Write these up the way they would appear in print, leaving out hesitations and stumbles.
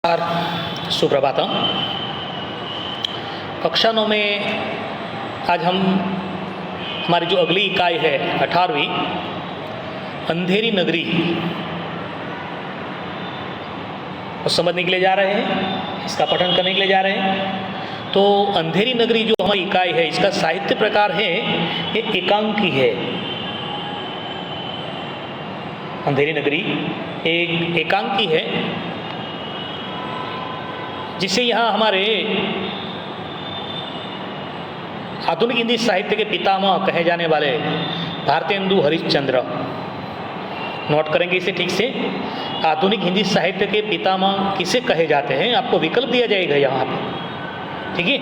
सुप्रभातम। कक्षा 9 में आज हम हमारी जो अगली इकाई है 18वीं अंधेरी नगरी को समझने के लिए जा रहे हैं, इसका पठन करने के लिए जा रहे हैं। तो अंधेरी नगरी जो हमारी इकाई है इसका साहित्य प्रकार है ये एकांकी है। अंधेरी नगरी एक एकांकी है जिसे यहाँ हमारे आधुनिक हिंदी साहित्य के पितामह कहे जाने वाले भारतेंदु हरिश्चंद्र, नोट करेंगे इसे ठीक से। आधुनिक हिंदी साहित्य के पितामह किसे कहे जाते हैं आपको विकल्प दिया जाएगा यहाँ पर, ठीक है।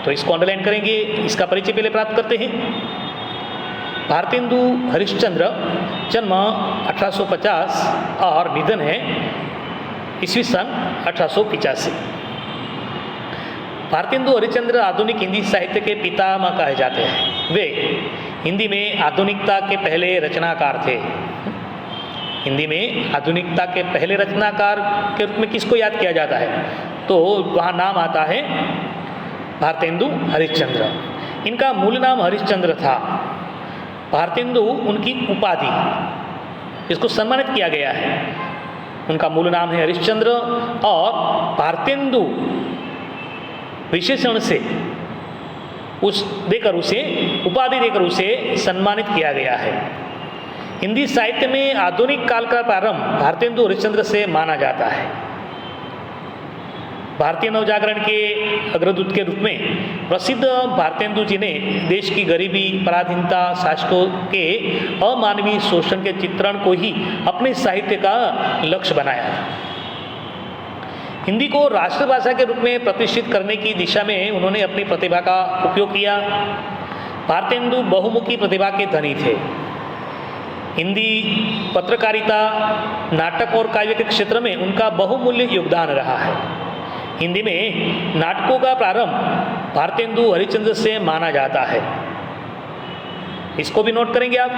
तो इसको अंडरलाइन करेंगे, इसका परिचय पहले प्राप्त करते हैं। भारतेंदु हरिश्चंद्र जन्म 1850 और निधन है ईस्वी सन 1885। भारतेंदु हरिश्चंद्र आधुनिक हिंदी साहित्य के पितामह कहे जाते हैं। वे हिंदी में आधुनिकता के पहले रचनाकार थे। हिंदी में आधुनिकता के पहले रचनाकार के रूप में किसको याद किया जाता है तो वहाँ नाम आता है भारतेंदु हरिश्चंद्र। इनका मूल नाम हरिश्चंद्र था। भारतेंदु उनकी उपाधि, इसको सम्मानित किया गया है। उनका मूल नाम है हरिश्चंद्र और भारतेंदु विशेषण से उसे उपाधि देकर उसे सम्मानित किया गया है। हिंदी साहित्य में आधुनिक काल का प्रारंभ भारतेंदु हरिश्चंद्र से माना जाता है। भारतीय नवजागरण के अग्रदूत के रूप में प्रसिद्ध भारतेंदु जी ने देश की गरीबी, पराधीनता, शासकों के अमानवीय शोषण के चित्रण को ही अपने साहित्य का लक्ष्य बनाया। हिंदी को राष्ट्रभाषा के रूप में प्रतिष्ठित करने की दिशा में उन्होंने अपनी प्रतिभा का उपयोग किया। भारतेंदु बहुमुखी प्रतिभा के धनी थे। हिंदी पत्रकारिता, नाटक और काव्य के क्षेत्र में उनका बहुमूल्य योगदान रहा है। हिंदी में नाटकों का प्रारंभ भारतेंदु हरिश्चंद्र से माना जाता है। इसको भी नोट करेंगे आप।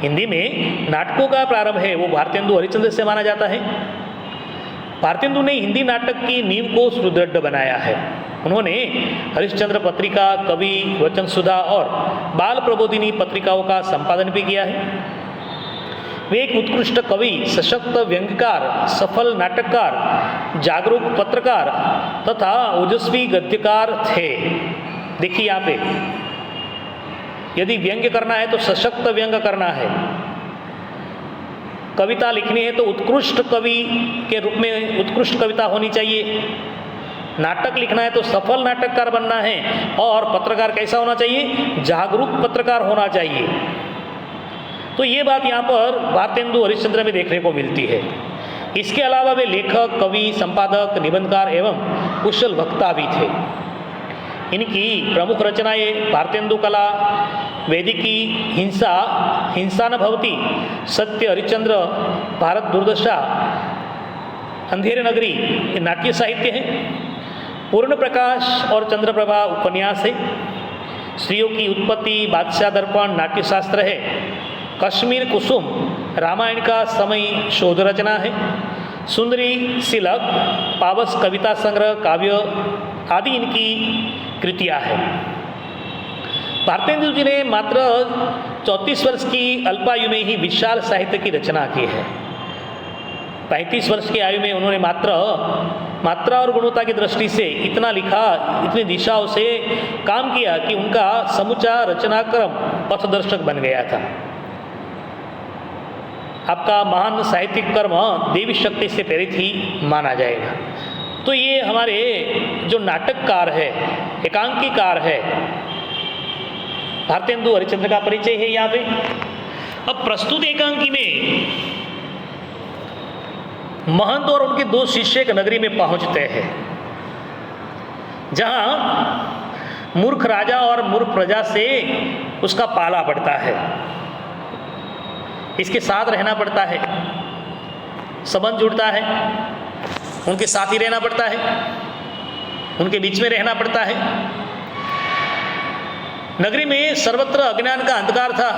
हिंदी में नाटकों का प्रारंभ है वो भारतेंदु हरिश्चंद्र से माना जाता है। भारतेंदु ने हिंदी नाटक की नींव को सुदृढ़ बनाया है। उन्होंने हरिश्चंद्र पत्रिका, कवि, वचन सुधा और बाल प्रबोधिनी पत्रिकाओं का संपादन भी किया है। वे एक उत्कृष्ट कवि, सशक्त व्यंग्यकार, सफल नाटककार, जागरूक पत्रकार तथा ओजस्वी गद्यकार थे। देखिए यहाँ पे, यदि व्यंग्य करना है तो सशक्त व्यंग्य करना है, कविता लिखनी है तो उत्कृष्ट कवि के रूप में उत्कृष्ट कविता होनी चाहिए, नाटक लिखना है तो सफल नाटककार बनना है और पत्रकार कैसा होना चाहिए, जागरूक पत्रकार होना चाहिए। तो ये बात यहाँ पर भारतेंदु हरिश्चंद्र में देखने को मिलती है। इसके अलावा वे लेखक, कवि, संपादक, निबंधकार एवं कुशल वक्ता भी थे। इनकी प्रमुख रचनाएं भारतेंदु कला, वैदिकी, हिंसा न भवती, सत्य, हरिश्चंद्र, भारत दुर्दशा, अंधेरी नगरी ये नाट्य साहित्य है। पूर्ण प्रकाश और चंद्रप्रभा उपन्यास है। स्त्रियों की उत्पत्ति, बादशाह दर्पण नाट्यशास्त्र है। कश्मीर कुसुम रामायण का समय शोध रचना है। सुंदरी सिलक, पावस कविता संग्रह, काव्य आदि इनकी कृतियां हैं। भारतेंदु जी ने मात्र 34 वर्ष की अल्पायु में ही विशाल साहित्य की रचना की है। 35 वर्ष की आयु में उन्होंने मात्रा और गुणवत्ता की दृष्टि से इतना लिखा, इतनी दिशाओं से काम किया कि उनका समूचा रचनाक्रम पथदर्शक बन गया था। आपका महान साहित्यिक कर्म देवी शक्ति से प्रेरित ही माना जाएगा। तो ये हमारे जो नाटककार है, एकांकीकार है, भारतेंदु हरिश्चंद्र का परिचय है यहाँ पे। अब प्रस्तुत एकांकी में महंत और उनके 2 शिष्य एक नगरी में पहुंचते हैं जहां मूर्ख राजा और मूर्ख प्रजा से उसका पाला पड़ता है, इसके साथ रहना पड़ता है, संबंध जुड़ता है, उनके साथ ही रहना पड़ता है, उनके बीच में रहना पड़ता है। नगरी में सर्वत्र अज्ञान का अंधकार था।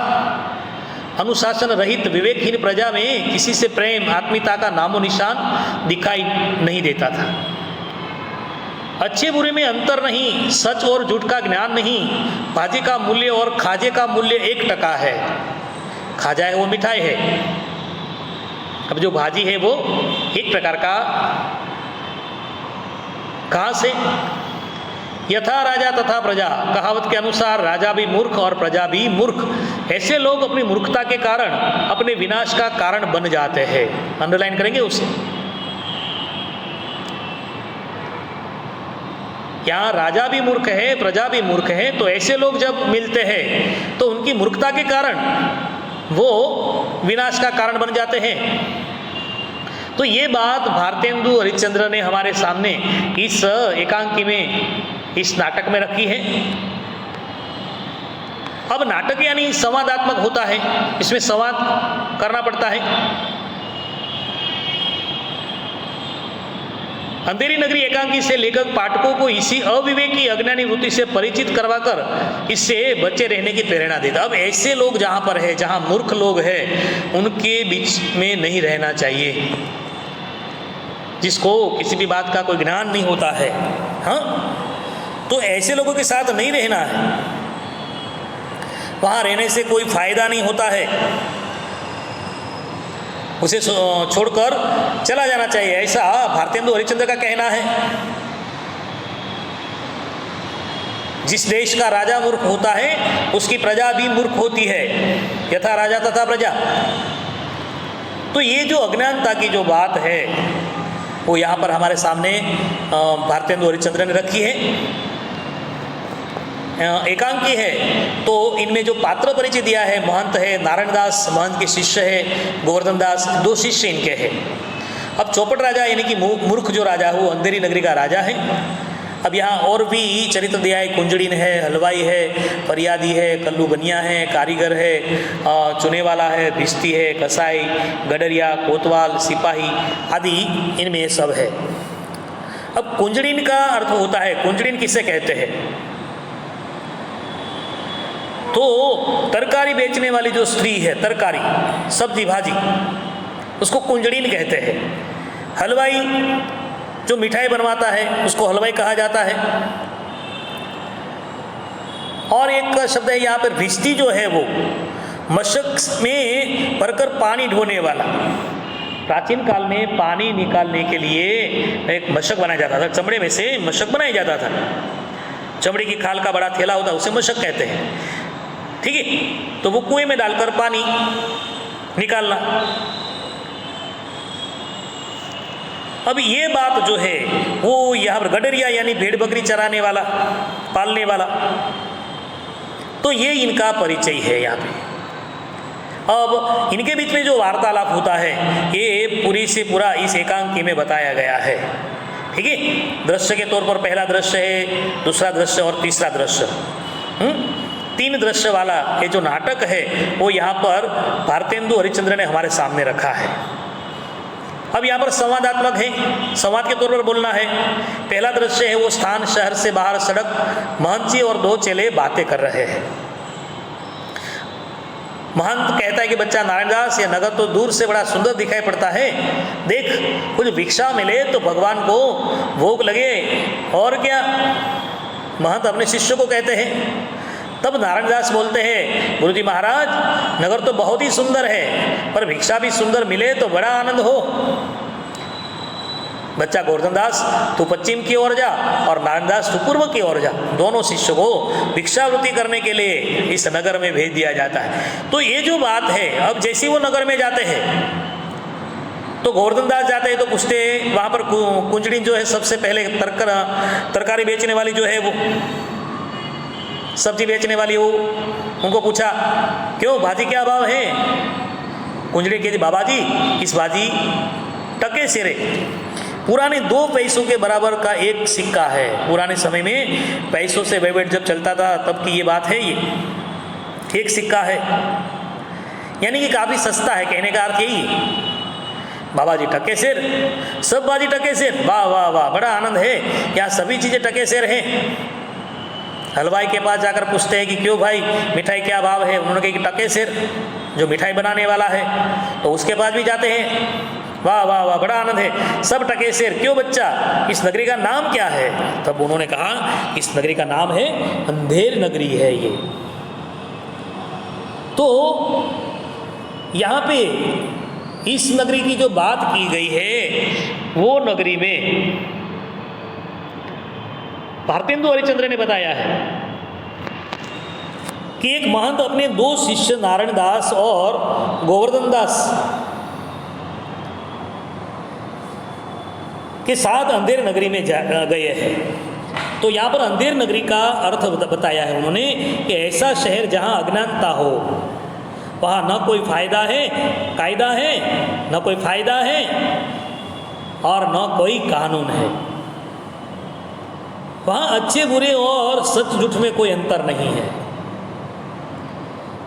अनुशासन रहित विवेकहीन प्रजा में किसी से प्रेम आत्मीयता का नामो निशान दिखाई नहीं देता था। अच्छे बुरे में अंतर नहीं, सच और झूठ का ज्ञान नहीं। भाजी का मूल्य और खाजे का मूल्य 1 टका है। खाजा है वो मिठाई है, अब जो भाजी है वो 1 प्रकार का घास है। यथा राजा तथा प्रजा, कहावत के अनुसार राजा भी मूर्ख और प्रजा भी मूर्ख। ऐसे लोग अपनी मूर्खता के कारण अपने विनाश का कारण बन जाते हैं। अंडरलाइन करेंगे उसे। यहाँ राजा भी मूर्ख है, प्रजा भी मूर्ख है, तो ऐसे लोग जब मिलते हैं तो उनकी मूर्खता के कारण वो विनाश का कारण बन जाते हैं। तो ये बात भारतेंदु हरिश्चंद्र ने हमारे सामने इस एकांकी में, इस नाटक में रखी है। अब नाटक यानी संवादात्मक होता है, इसमें संवाद करना पड़ता है। अंधेरी नगरी एकांकी से लेखक पाठकों को इसी अविवेकी अज्ञानी वृत्ति से परिचित करवाकर इससे बचे रहने की प्रेरणा देता। अब ऐसे लोग जहाँ पर है, जहाँ मूर्ख लोग हैं, उनके बीच में नहीं रहना चाहिए, जिसको किसी भी बात का कोई ज्ञान नहीं होता है। हाँ, तो ऐसे लोगों के साथ नहीं रहना है, वहाँ रहने से कोई फायदा नहीं होता है, उसे छोड़कर चला जाना चाहिए, ऐसा भारतेंदु हरिश्चंद्र का कहना है। जिस देश का राजा मूर्ख होता है उसकी प्रजा भी मूर्ख होती है, यथा राजा तथा प्रजा। तो ये जो अज्ञानता की जो बात है वो यहाँ पर हमारे सामने भारतेंदु हरिश्चंद्र ने रखी है। एकांकी है तो इनमें जो पात्र परिचय दिया है, महंत है, नारायण दास महंत के शिष्य है, गोवर्धन दास 2 शिष्य इनके हैं। अब चौपट राजा यानी कि मूर्ख जो राजा है वो अंधेरी नगरी का राजा है। अब यहाँ और भी चरित्र दिया है, कुंजड़ीन है, हलवाई है, फरियादी है, कल्लू बनिया है, कारीगर है, चुने वाला है, भिश्ती है, कसाई, गडरिया, कोतवाल, सिपाही आदि इनमें सब है। अब कुंजड़ीन का अर्थ होता है, कुंजड़ीन किसे कहते हैं? तो तरकारी बेचने वाली जो स्त्री है, तरकारी सब्जी भाजी, उसको कुंजड़ीन कहते हैं। हलवाई जो मिठाई बनवाता है उसको हलवाई कहा जाता है। और एक शब्द है यहाँ पर भिश्ती, जो है वो मशक में भरकर पानी ढोने वाला। प्राचीन काल में पानी निकालने के लिए एक मशक बनाया जाता था, चमड़े में से मशक बनाया जाता था। चमड़े की खाल का बड़ा थैला होता है, उसे मशक कहते हैं, ठीक है। तो वो कुएं में डालकर पानी निकालना। अब ये बात जो है वो यहाँ पर गडरिया यानी भेड़ बकरी चराने वाला, पालने वाला, तो ये इनका परिचय है यहाँ पे। अब इनके बीच में जो वार्तालाप होता है ये पूरी से पूरा इस एकांकी में बताया गया है, ठीक है। दृश्य के तौर पर पहला दृश्य है, दूसरा दृश्य और तीसरा दृश्य, 3 दृश्य वाला ये जो नाटक है वो यहाँ पर भारतेंदु हरिश्चंद्र ने हमारे सामने रखा है। अब यहाँ पर संवादात्मक है, संवाद के तौर पर बोलना है। पहला दृश्य है वो स्थान, शहर से बाहर सड़क, महंत जी और 2 चेले बातें कर रहे हैं। महंत कहता है कि बच्चा नारायणदास, ये नगर तो दूर से बड़ा सुंदर दिखाई पड़ता है, देख कुछ भिक्षा मिले तो भगवान को भोग लगे, और क्या। महंत अपने शिष्य को कहते हैं। तब नारायणदास बोलते हैं, गुरुजी महाराज नगर तो बहुत ही सुंदर है, पर भिक्षा भी सुंदर मिले तो बड़ा आनंद हो। बच्चा गोवर्धन दास तू पश्चिम की ओर जा और नारायणदास तू पूर्व की ओर जा। दोनों शिष्य को भिक्षावृत्ति करने के लिए इस नगर में भेज दिया जाता है। तो ये जो बात है, अब जैसे वो नगर में जाते हैं तो गोवर्धन दास जाते हैं तो पूछते हैं, वहाँ पर कुंजड़ीन जो है सबसे पहले तरकारी बेचने वाली जो है वो सब्जी बेचने वाली हो, उनको पूछा क्यों भाजी क्या भाव है? कुंजड़ी कहती बाबा जी इस भाजी टके सिरे, पुराने 2 पैसों के बराबर का एक सिक्का है। पुराने समय में पैसों से वहीवट जब चलता था तब की ये बात है, ये एक सिक्का है, यानी कि काफ़ी सस्ता है। कहने का अर्थ यही, बाबा जी टके सिर, सब बाजी टके सिर, वाह वाह वाह, बड़ा आनंद है, यहाँ सभी चीज़ें टके सिर हैं। हलवाई के पास जाकर पूछते हैं कि क्यों भाई मिठाई क्या भाव है? उन्होंने कहा कि टके सिर। जो मिठाई बनाने वाला है, तो उसके पास भी जाते हैं। वाह वाह वाह, बड़ा आनंद है। सब टकेसेर, क्यों बच्चा, इस नगरी का नाम क्या है? तब उन्होंने कहा इस नगरी का नाम है अंधेर नगरी है ये। तो यहाँ पे इस नगरी की जो बात की गई है वो नगरी में भारतेंदु हरिश्चंद्र ने बताया है कि एक महंत अपने 2 शिष्य नारायण दास और गोवर्धन दास के साथ अंधेर नगरी में गए हैं। तो यहाँ पर अंधेर नगरी का अर्थ बताया है उन्होंने कि ऐसा शहर जहाँ अज्ञानता हो, वहाँ न कोई फायदा है, कायदा है, न कोई फायदा है और न कोई कानून है। वहाँ अच्छे बुरे और सच झूठ में कोई अंतर नहीं है।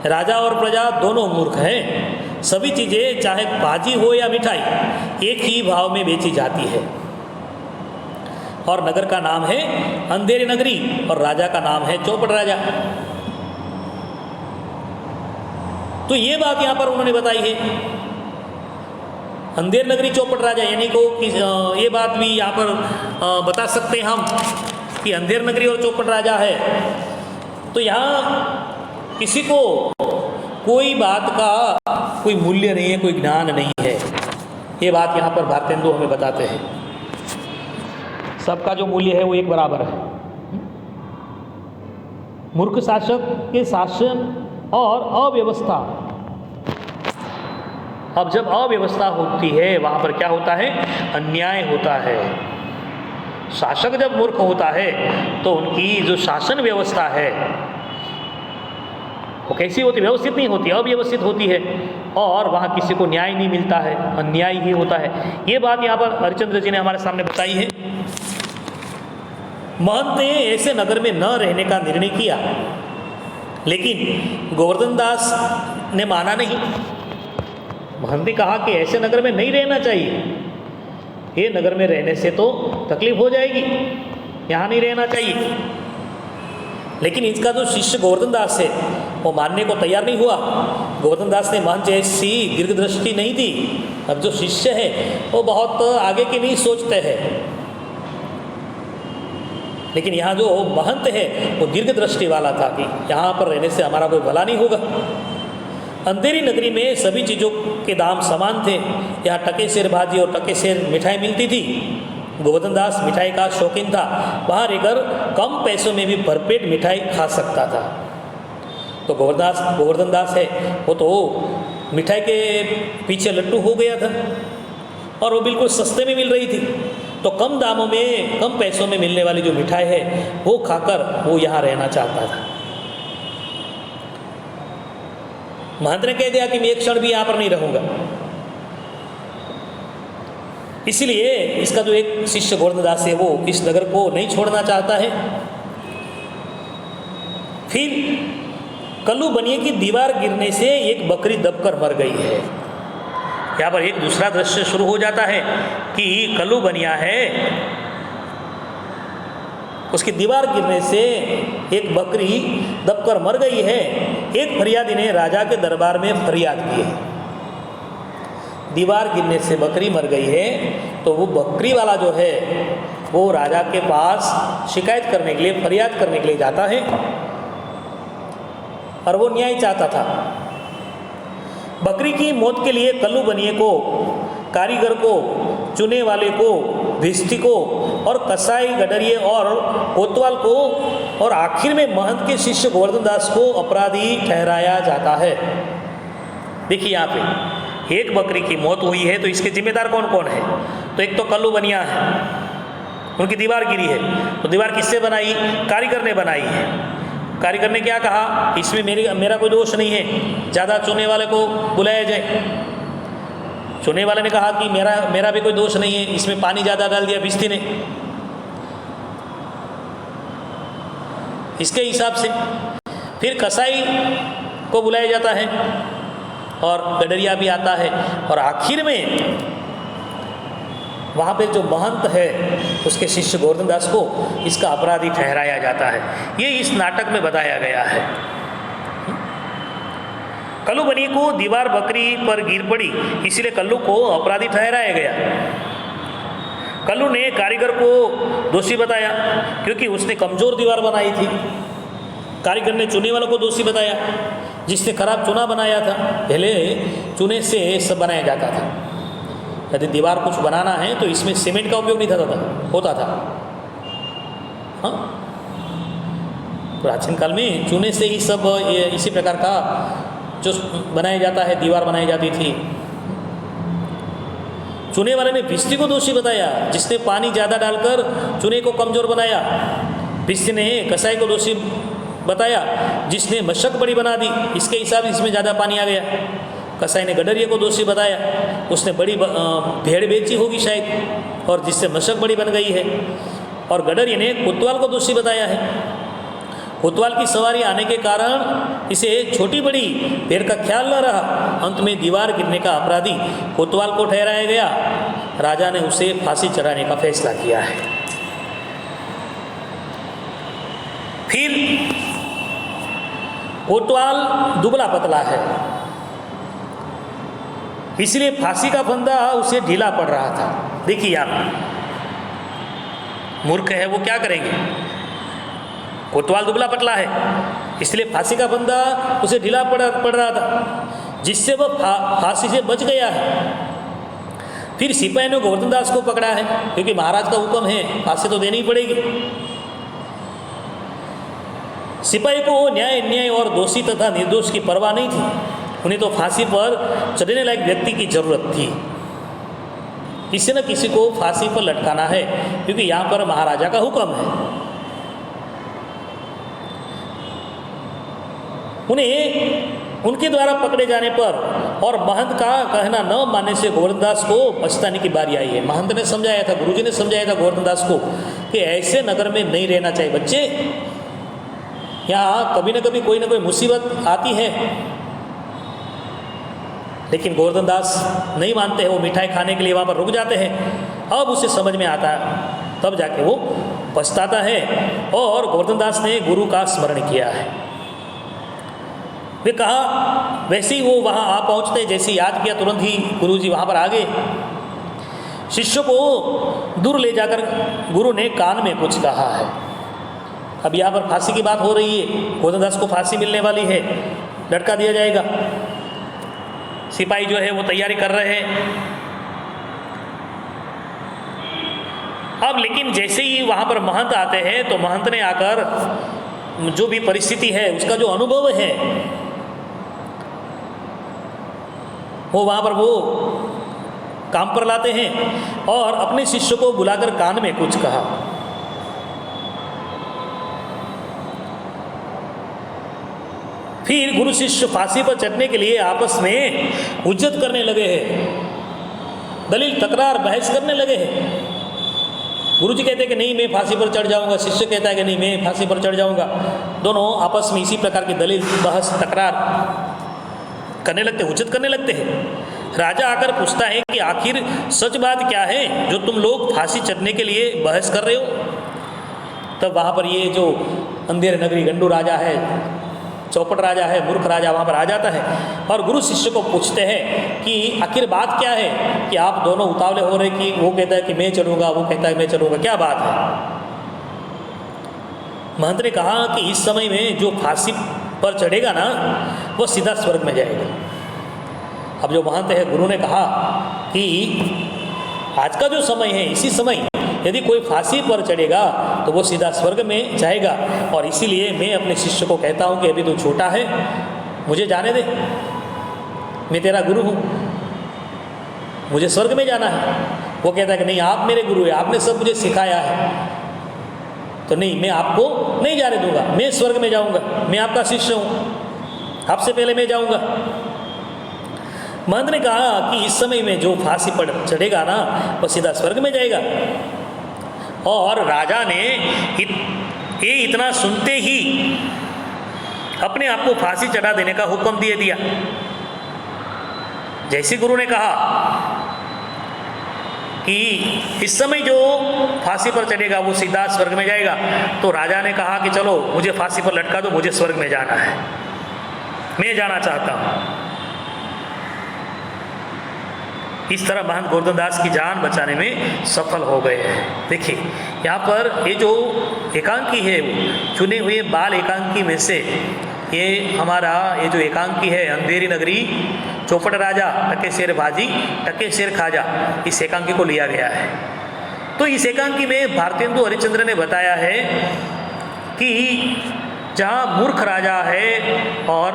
राजा और प्रजा दोनों मूर्ख हैं। सभी चीज़ें चाहे भाजी हो या मिठाई एक ही भाव में बेची जाती है। और नगर का नाम है अंधेरी नगरी और राजा का नाम है चौपट राजा। तो ये बात यहाँ पर उन्होंने बताई है, अंधेर नगरी चौपट राजा, यानी को ये बात भी यहाँ पर बता सकते हैं हम कि अंधेर नगरी और चौपट राजा है। तो यहाँ किसी को कोई बात का कोई मूल्य नहीं है, कोई ज्ञान नहीं है। ये बात यहाँ पर भारतेंदु हमें बताते हैं। सबका जो मूल्य है वो एक बराबर है। मूर्ख शासक के शासन और अव्यवस्था, अब जब अव्यवस्था होती है वहाँ पर क्या होता है? अन्याय होता है। शासक जब मूर्ख होता है तो उनकी जो शासन व्यवस्था है वो कैसी होती है? व्यवस्थित नहीं होती, अव्यवस्थित होती है और वहाँ किसी को न्याय नहीं मिलता है, अन्याय ही होता है। ये बात यहाँ पर हरिश्चंद्र जी ने हमारे सामने बताई है। महंत ने ऐसे नगर में न रहने का निर्णय किया, लेकिन गोवर्धन दास ने माना नहीं। महंत ने कहा कि ऐसे नगर में नहीं रहना चाहिए, ये नगर में रहने से तो तकलीफ हो जाएगी, यहाँ नहीं रहना चाहिए। लेकिन इसका जो शिष्य गोवर्धन दास है वो मानने को तैयार नहीं हुआ। गोवर्धन दास ने महंत जैसी दीर्घ दृष्टि नहीं थी। अब जो शिष्य है वो बहुत आगे की नहीं सोचते हैं, लेकिन यहाँ जो महंत है वो दीर्घ दृष्टि वाला था कि यहाँ पर रहने से हमारा कोई भला नहीं होगा। अंधेरी नगरी में सभी चीज़ों के दाम समान थे। यहाँ टकेसेर भाजी और टकेसेर मिठाई मिलती थी। गोवर्धन दास मिठाई का शौकीन था, वहाँ रहकर कम पैसों में भी भरपेट मिठाई खा सकता था। तो गोवर्धन दास है वो तो मिठाई के पीछे लट्टू हो गया था और वो बिल्कुल सस्ते में मिल रही थी। तो कम दामों में, कम पैसों में मिलने वाली जो मिठाई है वो खाकर वो यहाँ रहना चाहता था। महंत ने कह दिया कि मैं एक क्षण भी यहाँ पर नहीं रहूँगा। इसलिए इसका जो एक शिष्य गोवर्धन दास है वो इस नगर को नहीं छोड़ना चाहता है। फिर कल्लू बनिए की दीवार गिरने से एक बकरी दबकर मर गई है। यहाँ पर एक दूसरा दृश्य शुरू हो जाता है कि कल्लू बनिया है, उसकी दीवार गिरने से एक बकरी दबकर मर गई है। एक फरियादी ने राजा के दरबार में फरियाद की है, दीवार गिरने से बकरी मर गई है। तो वो बकरी वाला जो है वो राजा के पास शिकायत करने के लिए, फरियाद करने के लिए जाता है और वो न्याय चाहता था। बकरी की मौत के लिए कल्लू बनिए को, कारीगर को, चुने वाले को, भिस्ती को और कसाई, गडरिये और कोतवाल को और आखिर में महंत के शिष्य गोवर्धन दास को अपराधी ठहराया जाता है। देखिए यहाँ पे एक बकरी की मौत हुई है तो इसके जिम्मेदार कौन कौन है? तो एक तो कल्लू बनिया है, उनकी दीवार गिरी है। तो दीवार किससे बनाई? कारीगर ने बनाई है। कारीगर ने क्या कहा? इसमें मेरा कोई दोष नहीं है, ज़्यादा चुने वाले को बुलाया जाए। चुने वाले ने कहा कि मेरा भी कोई दोष नहीं है, इसमें पानी ज़्यादा डाल दिया भिस्ती ने। इसके हिसाब से फिर कसाई को बुलाया जाता है और गडरिया भी आता है और आखिर में वहाँ पे जो महंत है उसके शिष्य गोवर्धन दास को इसका अपराधी ठहराया जाता है। ये इस नाटक में बताया गया है। कल्लू बनी को दीवार बकरी पर गिर पड़ी, इसलिए कल्लू को अपराधी ठहराया गया। कल्लू ने कारीगर को दोषी बताया क्योंकि उसने कमजोर दीवार बनाई थी। कारीगर ने चूने वालों को दोषी बताया जिसने खराब चूना बनाया था। पहले चूने से सब बनाया जाता था। यदि दीवार कुछ बनाना है तो इसमें सीमेंट का उपयोग नहीं होता था। हाँ, प्राचीन काल में चूने से ही सब इसी प्रकार का जो बनाया जाता है, दीवार बनाई जाती थी। चूने वाले ने भिस्ती को दोषी बताया जिसने पानी ज़्यादा डालकर चूने को कमज़ोर बनाया। भिस्ती ने कसाई को दोषी बताया जिसने मशक बड़ी बना दी, इसके हिसाब से इसमें ज़्यादा पानी आ गया। कसाई ने गडरिये को दोषी बताया, उसने बड़ी भेड़ बेची होगी शायद और जिससे मशक बड़ी बन गई है। और गडरिये ने कोतवाल को दोषी बताया है। कोतवाल की सवारी आने के कारण इसे छोटी बड़ी भेड़ का ख्याल न रहा। अंत में दीवार गिरने का अपराधी कोतवाल को ठहराया गया। राजा ने उसे फांसी चढ़ाने का फैसला किया है। फिर कोतवाल दुबला पतला है, इसलिए फांसी का फंदा उसे ढीला पड़ रहा था। देखिए आप, मूर्ख है वो क्या करेंगे। कोतवाल दुबला पतला है इसलिए फांसी का फंदा उसे ढीला पड़ रहा था, जिससे वह फांसी से बच गया है। फिर सिपाही ने गोवर्धन दास को पकड़ा है क्योंकि महाराज का हुक्म है, फांसी तो देनी ही पड़ेगी। सिपाही को न्याय अन्याय और दोषी तथा निर्दोष की परवाह नहीं थी। उन्हें तो फांसी पर चढ़ने लायक व्यक्ति की जरूरत थी। किसी न किसी को फांसी पर लटकाना है क्योंकि यहाँ पर महाराजा का हुक्म है। उन्हें उनके द्वारा पकड़े जाने पर और महंत का कहना न मानने से गोवर्धन दास को पछताने की बारी आई है। महंत ने समझाया था, गुरुजी ने समझाया था गोवर्धन दास को कि ऐसे नगर में नहीं रहना चाहिए। बच्चे, यहाँ कभी न कभी कोई ना कोई मुसीबत आती है। लेकिन गोवर्धन दास नहीं मानते हैं, वो मिठाई खाने के लिए वहाँ पर रुक जाते हैं। अब उसे समझ में आता है, तब जाके वो पछताता है। और गोवर्धन दास ने गुरु का स्मरण किया है। वे कहा, वैसे ही वो वहाँ आ पहुँचते, जैसे याद किया तुरंत ही गुरुजी वहाँ पर आ गए। शिष्य को दूर ले जाकर गुरु ने कान में कुछ कहा है। अब यहाँ पर फांसी की बात हो रही है, गोवर्धन दास को फांसी मिलने वाली है, लटका दिया जाएगा। सिपाही जो है वो तैयारी कर रहे हैं। अब लेकिन जैसे ही वहाँ पर महंत आते हैं तो महंत ने आकर जो भी परिस्थिति है उसका जो अनुभव है वो वहाँ पर वो काम पर लाते हैं और अपने शिष्य को बुलाकर कान में कुछ कहा। फिर गुरु शिष्य फांसी पर चढ़ने के लिए आपस में उज्जत करने लगे हैं, दलील तकरार बहस करने लगे हैं। गुरुजी कहते हैं कि नहीं मैं फांसी पर चढ़ जाऊंगा, शिष्य कहता है कि नहीं मैं फांसी पर चढ़ जाऊंगा। दोनों आपस में इसी प्रकार की दलील बहस तकरार करने लगते, उज्जत करने लगते हैं। राजा आकर पूछता है कि आखिर सच बात क्या है जो तुम लोग फांसी चढ़ने के लिए बहस कर रहे हो। तब वहाँ पर ये जो अंधेर नगरी गंडू राजा है, चौपट राजा है, मूर्ख राजा वहाँ पर आ जाता है और गुरु शिष्य को पूछते हैं कि आखिर बात क्या है कि आप दोनों उतावले हो रहे कि वो कहता है कि मैं चढ़ूँगा, वो कहता है मैं चढ़ूँगा, क्या बात है। महंत ने कहा कि इस समय में जो फांसी पर चढ़ेगा ना वो सीधा स्वर्ग में जाएगा। अब जो महंत है, गुरु ने कहा कि आज का जो समय है, इसी समय यदि कोई फांसी पर चढ़ेगा तो वो सीधा स्वर्ग में जाएगा। और इसीलिए मैं अपने शिष्य को कहता हूँ कि अभी तो छोटा है, मुझे जाने दे, मैं तेरा गुरु हूँ, मुझे स्वर्ग में जाना है। वो कहता है कि नहीं आप मेरे गुरु हैं, आपने सब मुझे सिखाया है, तो नहीं मैं आपको नहीं जाने दूंगा, मैं स्वर्ग में जाऊँगा, मैं आपका शिष्य हूँ, आपसे पहले मैं जाऊँगा। महंत ने कहा कि इस समय में जो फांसी पर चढ़ेगा ना वो सीधा स्वर्ग में जाएगा। और राजा ने ये इतना सुनते ही अपने आप को फांसी चढ़ा देने का हुक्म दे दिया। जैसे गुरु ने कहा कि इस समय जो फांसी पर चढ़ेगा वो सीधा स्वर्ग में जाएगा, तो राजा ने कहा कि चलो मुझे फांसी पर लटका दो, मुझे स्वर्ग में जाना है, मैं जाना चाहता हूँ। इस तरह महंत गोवर्धन दास की जान बचाने में सफल हो गए हैं। देखिए यहाँ पर ये जो एकांकी है, चुने हुए बाल एकांकी में से ये हमारा ये जो एकांकी है अंधेरी नगरी, चौपट राजा, टके शेर बाजी, टके शेर खाजा, इस एकांकी को लिया गया है। तो इस एकांकी में भारतेंदु हरिश्चंद्र ने बताया है कि जहाँ मूर्ख राजा है और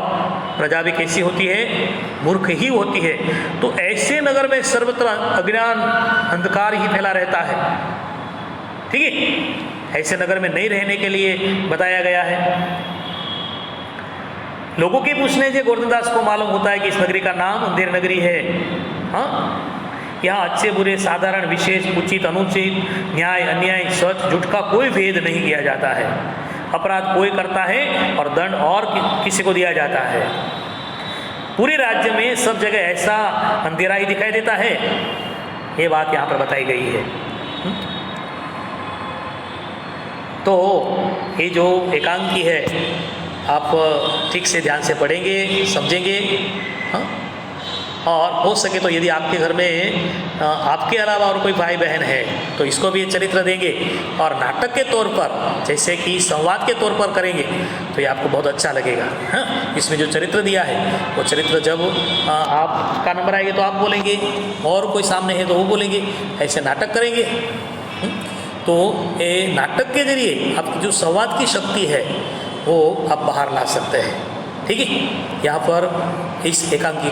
प्रजा भी कैसी होती है, मूर्ख ही होती है, तो ऐसे नगर में सर्वत्र अज्ञान अंधकार ही फैला रहता है। ठीक है, ऐसे नगर में नहीं रहने के लिए बताया गया है। लोगों के पूछने से गोवर्धन दास को मालूम होता है कि इस नगरी का नाम अंधेर नगरी है। हाँ, यहाँ अच्छे बुरे, साधारण, विशेष, उचित, अनुचित, न्याय, अन्याय, सच, झूठ का कोई भेद नहीं किया जाता है। अपराध कोई करता है और दंड और किसी को दिया जाता है। पूरे राज्य में सब जगह ऐसा अंधेरा ही दिखाई देता है। ये बात यहाँ पर बताई गई है। तो ये जो एकांकी है आप ठीक से ध्यान से पढ़ेंगे, समझेंगे। हाँ, और हो सके तो यदि आपके घर में आपके अलावा और कोई भाई बहन है तो इसको भी चरित्र देंगे और नाटक के तौर पर, जैसे कि संवाद के तौर पर करेंगे तो ये आपको बहुत अच्छा लगेगा। हाँ, इसमें जो चरित्र दिया है वो चरित्र जब आपका नंबर आएगा तो आप बोलेंगे और कोई सामने है तो वो बोलेंगे, ऐसे नाटक करेंगे। तो ये नाटक के जरिए आपकी जो संवाद की शक्ति है वो आप बाहर ला सकते हैं। ठीक है, यहाँ पर इस एकांकी